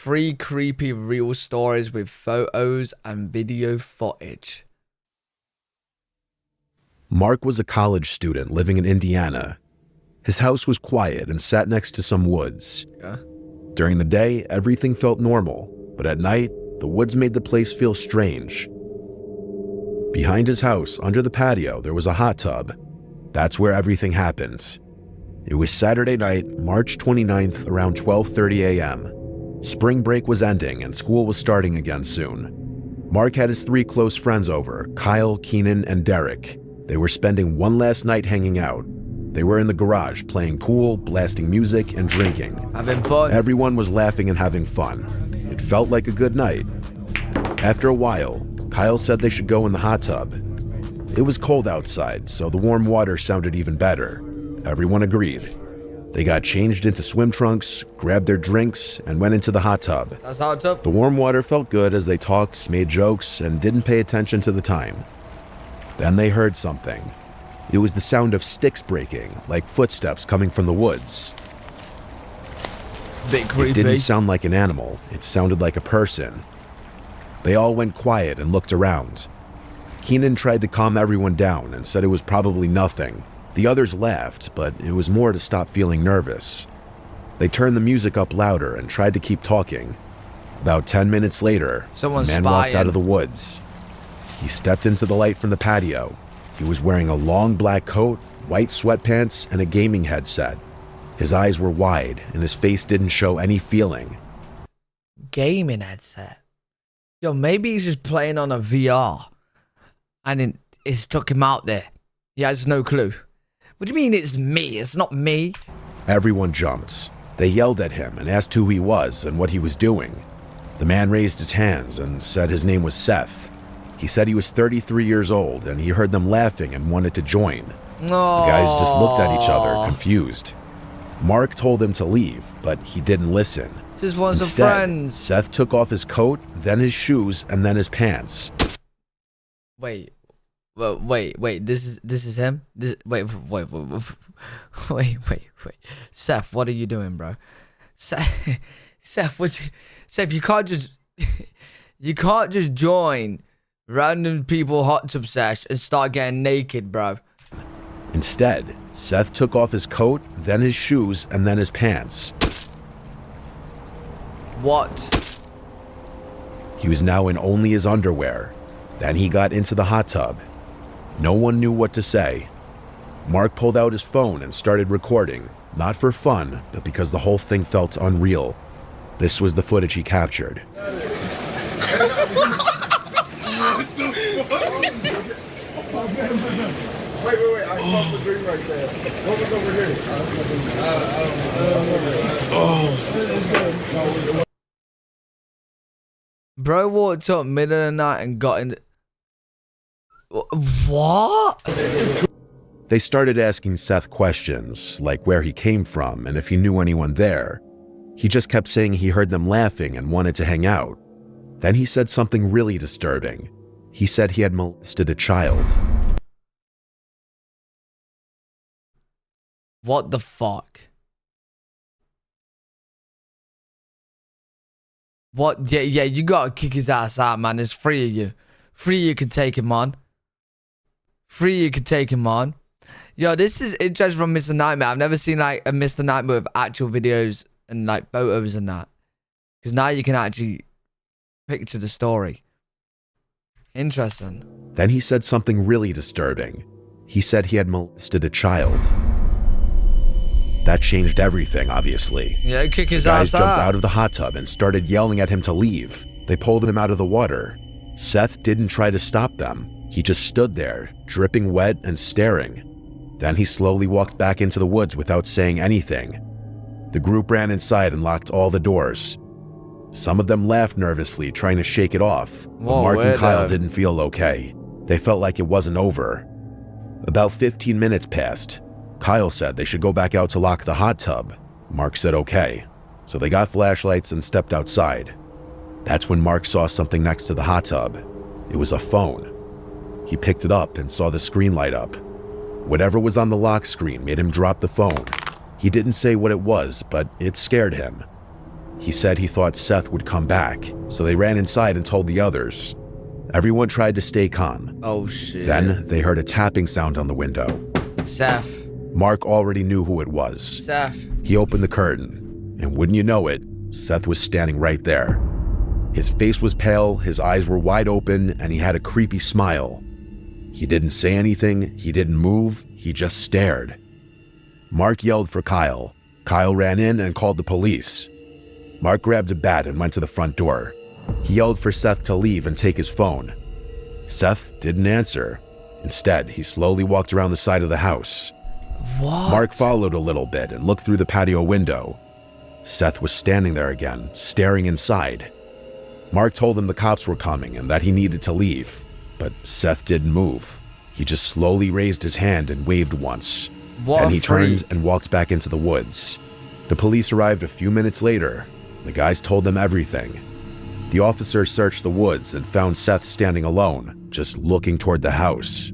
3 creepy real stories with photos and video footage. Mark was a college student living in Indiana. His house was quiet and sat next to some woods. Yeah. During the day, everything felt normal, but at night, the woods made the place feel strange. Behind his house, under the patio, there was a hot tub. That's where everything happened. It was Saturday night, March 29th, around 12:30 a.m. Spring break was ending and school was starting again soon. Mark had his 3 close friends over, Kyle, Keenan, and Derek. They were spending one last night hanging out. They were in the garage playing pool, blasting music, and drinking. Having fun. Everyone was laughing and having fun. It felt like a good night. After a while, Kyle said they should go in the hot tub. It was cold outside, so the warm water sounded even better. Everyone agreed. They got changed into swim trunks, grabbed their drinks, and went into the hot tub. That's hot tub. The warm water felt good as they talked, made jokes, and didn't pay attention to the time. Then they heard something. It was the sound of sticks breaking, like footsteps coming from the woods. Bit creepy. It didn't sound like an animal. It sounded like a person. They all went quiet and looked around. Keenan tried to calm everyone down and said it was probably nothing. The others laughed, but it was more to stop feeling nervous. They turned the music up louder and tried to keep talking. About 10 minutes later, a man walked out of the woods. He stepped into the light from the patio. He was wearing a long black coat, white sweatpants, and a gaming headset. His eyes were wide, and his face didn't show any feeling. Gaming headset. Yo, maybe he's just playing on a VR. And it's took him out there. He has no clue. What do you mean it's me? It's not me. Everyone jumped. They yelled at him and asked who he was and what he was doing. The man raised his hands and said his name was Seth. He said he was 33 years old and he heard them laughing and wanted to join. The guys just looked at each other, confused. Mark told him to leave, but he didn't listen. Just want some Instead, friends. Seth took off his coat, then his shoes, and then his pants. Wait. Well, wait. This is him. Wait. Seth, what are you doing, bro? Seth, Seth, you can't just join random people hot tub sesh and start getting naked, bro. Instead, Seth took off his coat, then his shoes, and then his pants. What? He was now in only his underwear. Then he got into the hot tub. No one knew what to say. Mark pulled out his phone and started recording, not for fun, but because the whole thing felt unreal. This was the footage he captured. Wait, I smoked the drink right there. What was over here? I don't know. Bro walked up middle of the night and got in the... What? They started asking Seth questions, like where he came from and if he knew anyone there. He just kept saying he heard them laughing and wanted to hang out. Then he said something really disturbing. He said he had molested a child. What the fuck? What? Yeah, you gotta kick his ass out, man. There's 3 of you. 3 of you can take him on. 3 of you can take him on. Yo, this is interesting from Mr. Nightmare. I've never seen like a Mr. Nightmare with actual videos and like photos and that. Because now you can actually picture the story. Interesting. Then he said something really disturbing. He said he had molested a child. That changed everything, obviously. Yeah, kick his ass out. The guys jumped out of the hot tub and started yelling at him to leave. They pulled him out of the water. Seth didn't try to stop them. He just stood there, dripping wet and staring. Then he slowly walked back into the woods without saying anything. The group ran inside and locked all the doors. Some of them laughed nervously, trying to shake it off. But Mark and Kyle didn't feel okay. They felt like it wasn't over. About 15 minutes passed. Kyle said they should go back out to lock the hot tub. Mark said okay. So they got flashlights and stepped outside. That's when Mark saw something next to the hot tub. It was a phone. He picked it up and saw the screen light up. Whatever was on the lock screen made him drop the phone. He didn't say what it was, but it scared him. He said he thought Seth would come back, so they ran inside and told the others. Everyone tried to stay calm. Oh, shit. Then they heard a tapping sound on the window. Seth. Mark already knew who it was. Seth. He opened the curtain, and wouldn't you know it, Seth was standing right there. His face was pale, his eyes were wide open, and he had a creepy smile. He didn't say anything, he didn't move, he just stared. Mark yelled for Kyle. Kyle ran in and called the police. Mark grabbed a bat and went to the front door. He yelled for Seth to leave and take his phone. Seth didn't answer. Instead, he slowly walked around the side of the house. What? Mark followed a little bit and looked through the patio window. Seth was standing there again, staring inside. Mark told him the cops were coming and that he needed to leave, but Seth didn't move. He just slowly raised his hand and waved once. What Then a he turned freak. and walked back into the woods. The police arrived a few minutes later. The guys told them everything. The officers searched the woods and found Seth standing alone, just looking toward the house.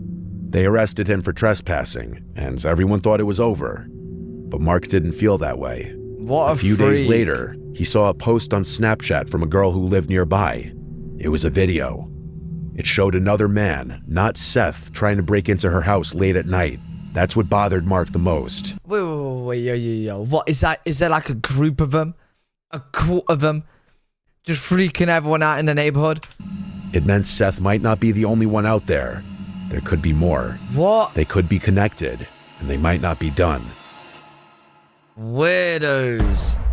They arrested him for trespassing, and everyone thought it was over. But Mark didn't feel that way. What A few days freak. later, he saw a post on Snapchat from a girl who lived nearby. It was a video. It showed another man, not Seth, trying to break into her house late at night. That's what bothered Mark the most. Wait, yo. What is that? Is there like a group of them? A cult of them? Just freaking everyone out in the neighborhood? It meant Seth might not be the only one out there. There could be more. What? They could be connected, and they might not be done. Weirdos.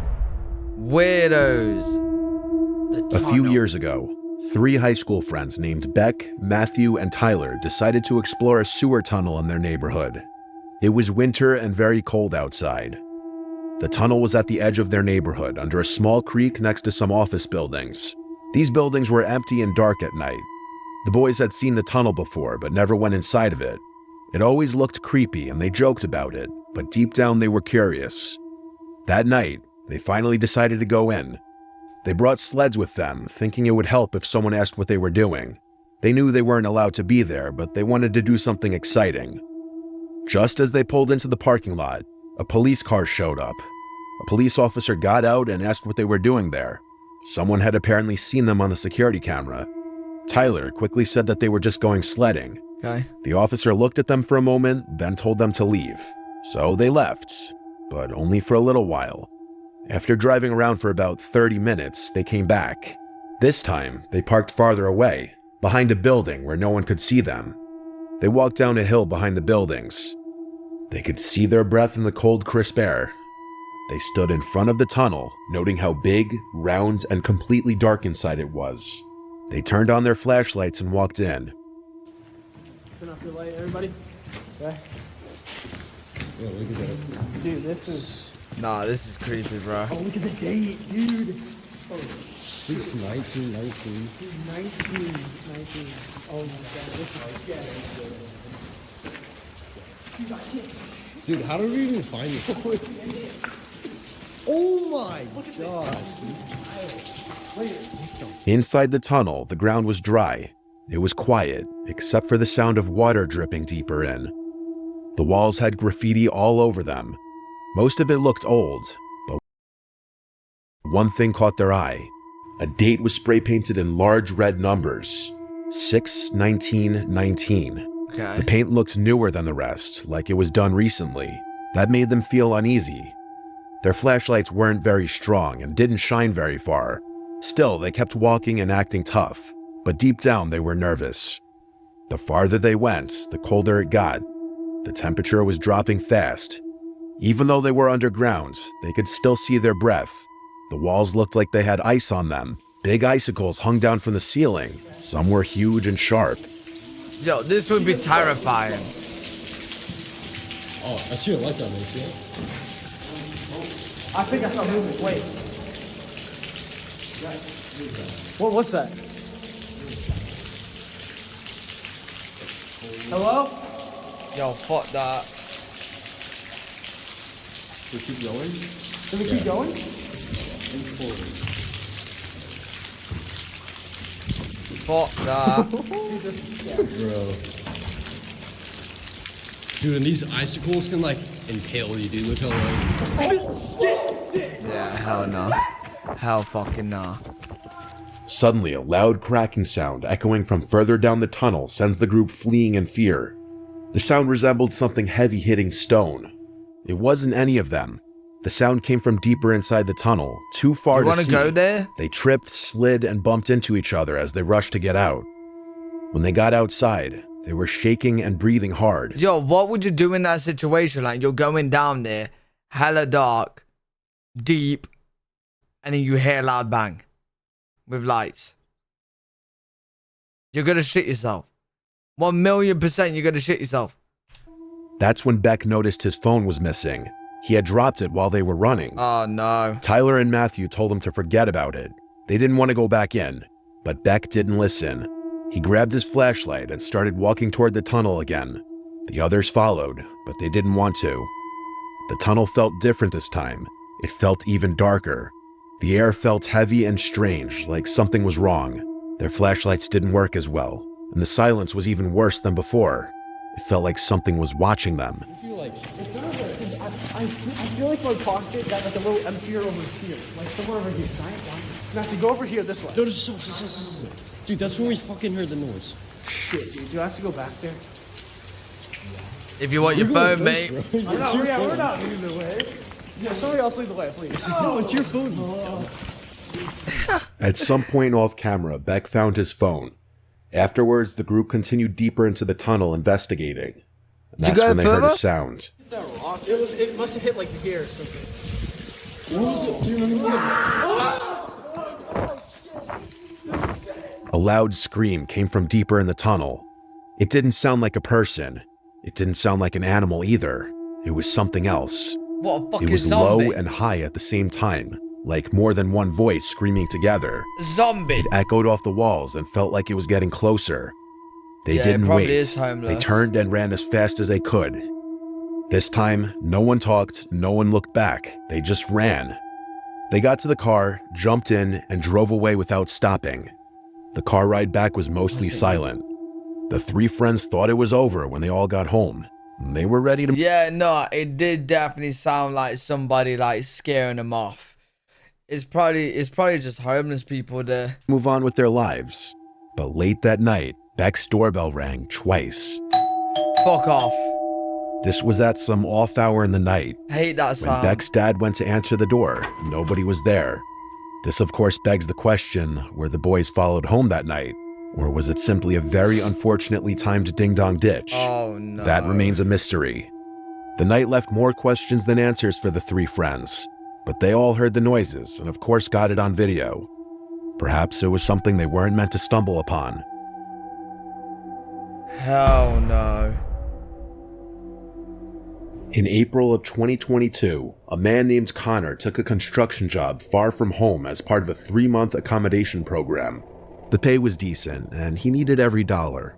A few years ago, 3 high school friends named Beck, Matthew, and Tyler decided to explore a sewer tunnel in their neighborhood. It was winter and very cold outside. The tunnel was at the edge of their neighborhood under a small creek next to some office buildings. These buildings were empty and dark at night. The boys had seen the tunnel before, but never went inside of it. It always looked creepy and they joked about it, but deep down they were curious. That night, they finally decided to go in. They brought sleds with them, thinking it would help if someone asked what they were doing. They knew they weren't allowed to be there, but they wanted to do something exciting. Just as they pulled into the parking lot, a police car showed up. A police officer got out and asked what they were doing there. Someone had apparently seen them on the security camera. Tyler quickly said that they were just going sledding. Okay. The officer looked at them for a moment, then told them to leave. So they left, but only for a little while. After driving around for about 30 minutes, they came back. This time, they parked farther away, behind a building where no one could see them. They walked down a hill behind the buildings. They could see their breath in the cold, crisp air. They stood in front of the tunnel, noting how big, round, and completely dark inside it was. They turned on their flashlights and walked in. Turn off your light, everybody. Okay. Yeah, look at that. Dude, this is. Nah, this is creepy, bro. Oh, look at the date, dude. 6/19/19. Dude, 19. Oh my god, this is dead. Dude, I can't. Dude, how did we even find this? Oh my gosh. Inside the tunnel, the ground was dry. It was quiet, except for the sound of water dripping deeper in. The walls had graffiti all over them. Most of it looked old, but one thing caught their eye. A date was spray painted in large red numbers. 6/19/19. Okay. The paint looked newer than the rest, like it was done recently. That made them feel uneasy. Their flashlights weren't very strong and didn't shine very far. Still, they kept walking and acting tough, but deep down they were nervous. The farther they went, the colder it got. The temperature was dropping fast. Even though they were underground, they could still see their breath. The walls looked like they had ice on them. Big icicles hung down from the ceiling. Some were huge and sharp. Yo, this would be terrifying. Oh, I see a light down there, you see it? I think I saw movement. Wait. What's that? Hello? Yo, fuck that. We keep going? Can we keep going? Fuck that. Bro. Dude, and these icicles can like impale you, dude. Look how like. Yeah, hell no. Hell fucking nah. Suddenly, a loud cracking sound echoing from further down the tunnel sends the group fleeing in fear. The sound resembled something heavy hitting stone. It wasn't any of them. The sound came from deeper inside the tunnel, too far to see. You want to go there? They tripped, slid, and bumped into each other as they rushed to get out. When they got outside, they were shaking and breathing hard. Yo, what would you do in that situation? Like, you're going down there, hella dark, deep, and then you hear a loud bang with lights. You're going to shit yourself. 1,000,000% you're going to shit yourself. That's when Beck noticed his phone was missing. He had dropped it while they were running. Oh, no. Tyler and Matthew told him to forget about it. They didn't want to go back in, but Beck didn't listen. He grabbed his flashlight and started walking toward the tunnel again. The others followed, but they didn't want to. The tunnel felt different this time. It felt even darker. The air felt heavy and strange, like something was wrong. Their flashlights didn't work as well, and the silence was even worse than before. It felt like something was watching them. I feel like my pocket got like a little emptier over here. Like somewhere over here. Giant one. You have to go over here this way. No, dude, that's when we fucking heard the noise. Shit, dude. Do I have to go back there? If you want your phone, mate. We're not leading the way. Yeah, somebody else lead the way, please. No, it's your phone. At some point off camera, Beck found his phone. Afterwards, the group continued deeper into the tunnel investigating. And that's when they heard a sound. That rock? It must have hit like here or something. What was it? Do you remember A loud scream came from deeper in the tunnel. It didn't sound like a person. It didn't sound like an animal either. It was something else. What a fucking It was zombie. low and high at the same time, like more than one voice screaming together. Zombie. It echoed off the walls and felt like it was getting closer. They Yeah, it didn't probably wait. is homeless. They turned and ran as fast as they could. This time, no one talked, no one looked back. They just ran. They got to the car, jumped in, and drove away without stopping. The car ride back was mostly silent. The three friends thought it was over when they all got home. They were ready to Yeah, no, it did definitely sound like somebody like scaring them off. It's probably just homeless people there. move on with their lives. But late that night, Beck's doorbell rang twice. Fuck off. This was at some off hour in the night. Hate that When sound. Beck's dad went to answer the door, nobody was there. This, of course, begs the question, were the boys followed home that night? Or was it simply a very unfortunately timed ding-dong ditch? Oh, no. That remains a mystery. The night left more questions than answers for the three friends, but they all heard the noises and of course got it on video. Perhaps it was something they weren't meant to stumble upon. Hell no. In April of 2022, a man named Connor took a construction job far from home as part of a 3-month accommodation program. The pay was decent, and he needed every dollar.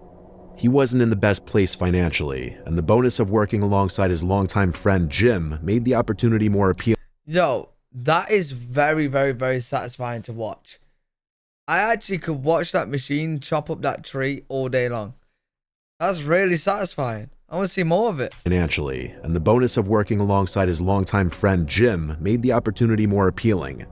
He wasn't in the best place financially, and the bonus of working alongside his longtime friend Jim made the opportunity more appealing. Yo, that is very, very, very satisfying to watch. I actually could watch that machine chop up that tree all day long. That's really satisfying. I want to see more of it. Financially, and the bonus of working alongside his longtime friend Jim made the opportunity more appealing.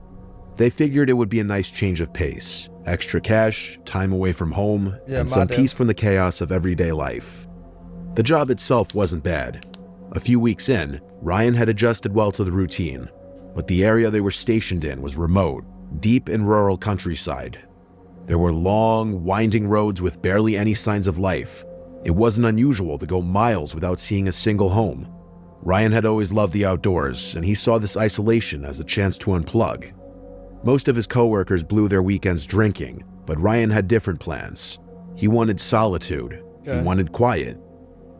They figured it would be a nice change of pace. Extra cash, time away from home, and some peace from the chaos of everyday life. The job itself wasn't bad. A few weeks in, Ryan had adjusted well to the routine, but the area they were stationed in was remote, deep in rural countryside. There were long, winding roads with barely any signs of life. It wasn't unusual to go miles without seeing a single home. Ryan had always loved the outdoors, and he saw this isolation as a chance to unplug. Most of his coworkers blew their weekends drinking, but Ryan had different plans. He wanted solitude. He wanted quiet.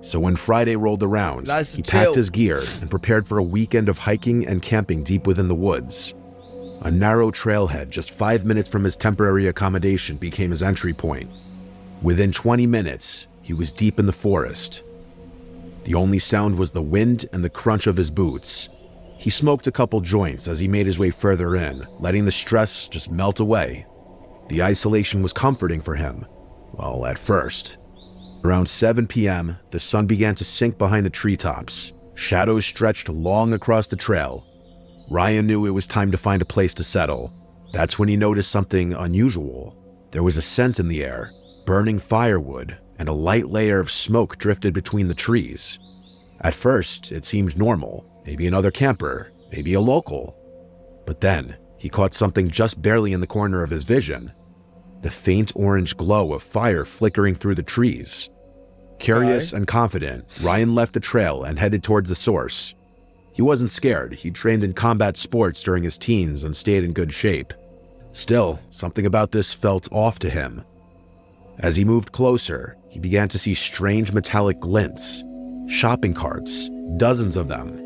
So when Friday rolled around, he packed his gear and prepared for a weekend of hiking and camping deep within the woods. A narrow trailhead just 5 minutes from his temporary accommodation became his entry point. Within 20 minutes, he was deep in the forest. The only sound was the wind and the crunch of his boots. He smoked a couple joints as he made his way further in, letting the stress just melt away. The isolation was comforting for him. Well, at first. Around 7 p.m., the sun began to sink behind the treetops. Shadows stretched long across the trail. Ryan knew it was time to find a place to settle. That's when he noticed something unusual. There was a scent in the air, burning firewood, and a light layer of smoke drifted between the trees. At first, it seemed normal, maybe another camper, maybe a local. But then, he caught something just barely in the corner of his vision. The faint orange glow of fire flickering through the trees. Curious and confident, Ryan left the trail and headed towards the source. He wasn't scared. He trained in combat sports during his teens and stayed in good shape. Still, something about this felt off to him. As he moved closer, he began to see strange metallic glints. Shopping carts, dozens of them.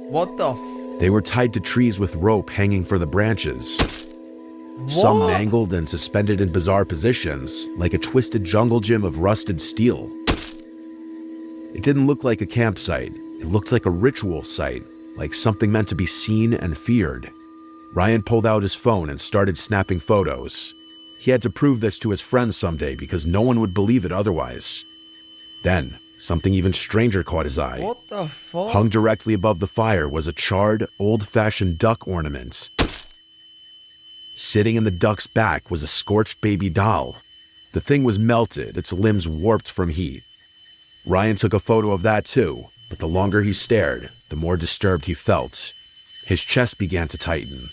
What the They were tied to trees with rope hanging for the branches. Some mangled and suspended in bizarre positions, like a twisted jungle gym of rusted steel. It didn't look like a campsite. It looked like a ritual site, like something meant to be seen and feared. Ryan pulled out his phone and started snapping photos. He had to prove this to his friends someday because no one would believe it otherwise. Then, something even stranger caught his eye. What the fuck? Hung directly above the fire was a charred, old-fashioned duck ornament. Sitting in the duck's back was a scorched baby doll. The thing was melted, its limbs warped from heat. Ryan took a photo of that too, but the longer he stared, the more disturbed he felt. His chest began to tighten.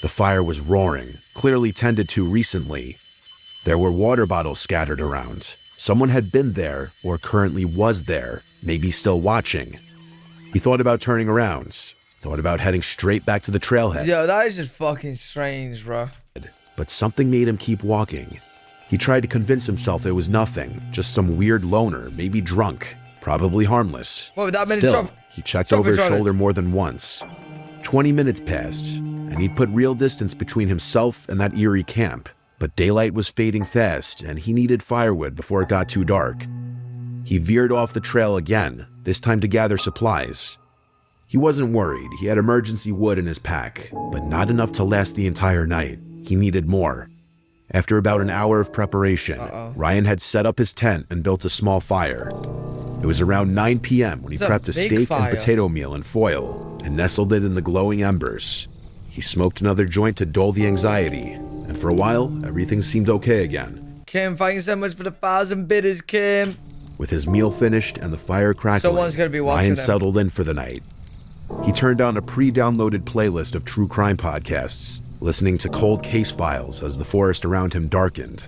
The fire was roaring, clearly tended to recently. There were water bottles scattered around. Someone had been there, or currently was there, maybe still watching. He thought about turning around, thought about heading straight back to the trailhead. Yo, that is just fucking strange, bro. But something made him keep walking. He tried to convince himself it was nothing, just some weird loner, maybe drunk, probably harmless. What, that many Still, he checked over his shoulder more than once. 20 minutes passed, and he'd put real distance between himself and that eerie camp. But daylight was fading fast, and he needed firewood before it got too dark. He veered off the trail again, this time to gather supplies. He wasn't worried. He had emergency wood in his pack, but not enough to last the entire night. He needed more. After about an hour of preparation, Ryan had set up his tent and built a small fire. It was around 9 p.m. when he prepped a steak and potato meal in foil and nestled it in the glowing embers. He smoked another joint to dull the anxiety, and for a while, everything seemed okay again. Kim, thank you so much for the 1,000 bidders, Kim. With his meal finished and the fire crackling, Someone's gonna be watching Ryan him. settled in for the night. He turned on a pre-downloaded playlist of true crime podcasts, listening to cold case files as the forest around him darkened.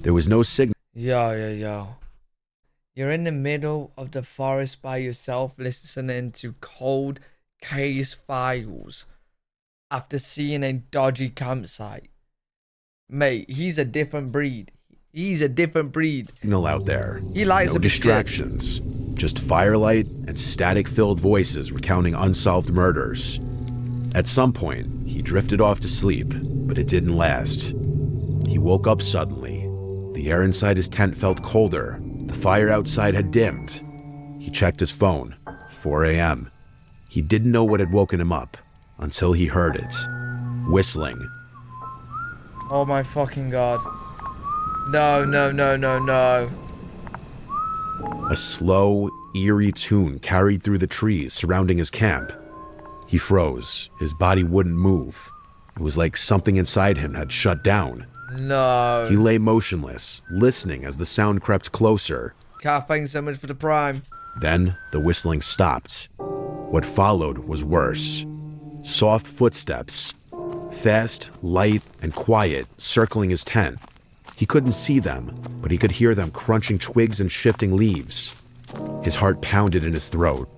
There was no signal. Yo. You're in the middle of the forest by yourself listening to cold case files after seeing a dodgy campsite. Mate, he's a different breed. He's a different breed. Out there. He likes no to be distractions. Just firelight and static-filled voices recounting unsolved murders. At some point, he drifted off to sleep, but it didn't last. He woke up suddenly. The air inside his tent felt colder. The fire outside had dimmed. He checked his phone. 4 a.m. He didn't know what had woken him up until he heard it. Whistling. Oh my fucking god. No. A slow, eerie tune carried through the trees surrounding his camp. He froze. His body wouldn't move. It was like something inside him had shut down. No. He lay motionless, listening as the sound crept closer. Car, thanks so much for the prime. Then the whistling stopped. What followed was worse. Soft footsteps, fast, light, and quiet, circling his tent. He couldn't see them, but he could hear them crunching twigs and shifting leaves. His heart pounded in his throat.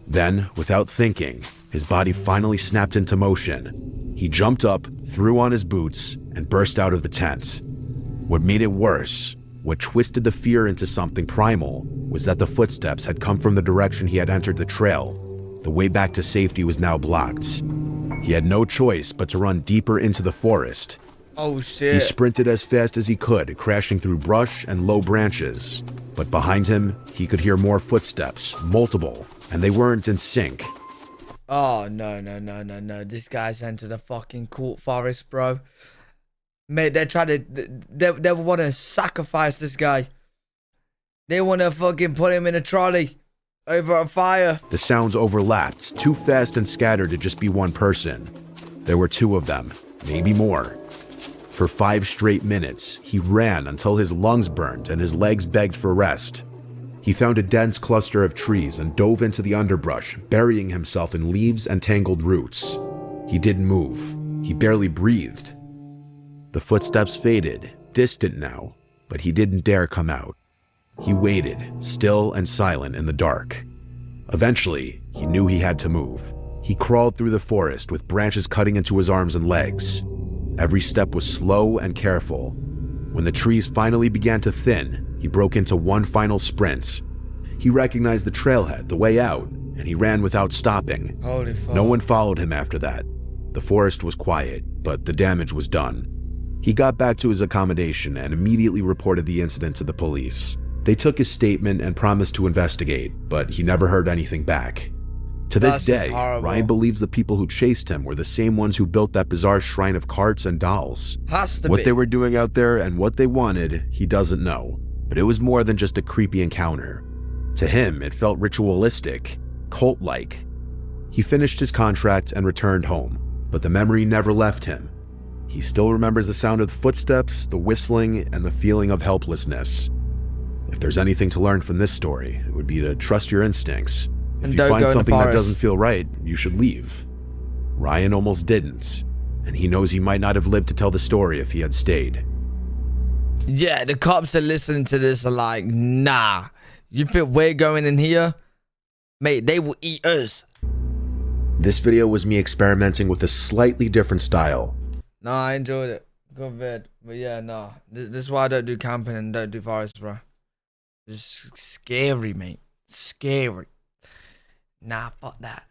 Then, without thinking, his body finally snapped into motion. He jumped up, threw on his boots, and burst out of the tent. What made it worse, what twisted the fear into something primal, was that the footsteps had come from the direction he had entered the trail. The way back to safety was now blocked. He had no choice but to run deeper into the forest. Oh shit. He sprinted as fast as he could, crashing through brush and low branches. But behind him, he could hear more footsteps, multiple, and they weren't in sync. Oh, no. This guy's entered a fucking court forest, bro. Mate, they're trying to... They want to sacrifice this guy. They want to fucking put him in a trolley over a fire. The sounds overlapped, too fast and scattered to just be one person. There were two of them, maybe more. For 5 straight minutes, he ran until his lungs burned and his legs begged for rest. He found a dense cluster of trees and dove into the underbrush, burying himself in leaves and tangled roots. He didn't move. He barely breathed. The footsteps faded, distant now, but he didn't dare come out. He waited, still and silent in the dark. Eventually, he knew he had to move. He crawled through the forest with branches cutting into his arms and legs. Every step was slow and careful. When the trees finally began to thin, he broke into one final sprint. He recognized the trailhead, the way out, and he ran without stopping. Holy fuck. No one followed him after that. The forest was quiet, but the damage was done. He got back to his accommodation and immediately reported the incident to the police. They took his statement and promised to investigate, but he never heard anything back. To this day, Ryan believes the people who chased him were the same ones who built that bizarre shrine of carts and dolls. Has to What be. they were doing out there and what they wanted, he doesn't know. But it was more than just a creepy encounter. To him, it felt ritualistic, cult-like. He finished his contract and returned home, but the memory never left him. He still remembers the sound of the footsteps, the whistling, and the feeling of helplessness. If there's anything to learn from this story, it would be to trust your instincts. If you find something that doesn't feel right, you should leave. Ryan almost didn't, and he knows he might not have lived to tell the story if he had stayed. Yeah, the cops are listening to this are like, nah. You think we're going in here? Mate, they will eat us. This video was me experimenting with a slightly different style. No, I enjoyed it. Good vid. But yeah, no. This is why I don't do camping and don't do forests, bro. It's scary, mate. Scary. Nah, fuck that.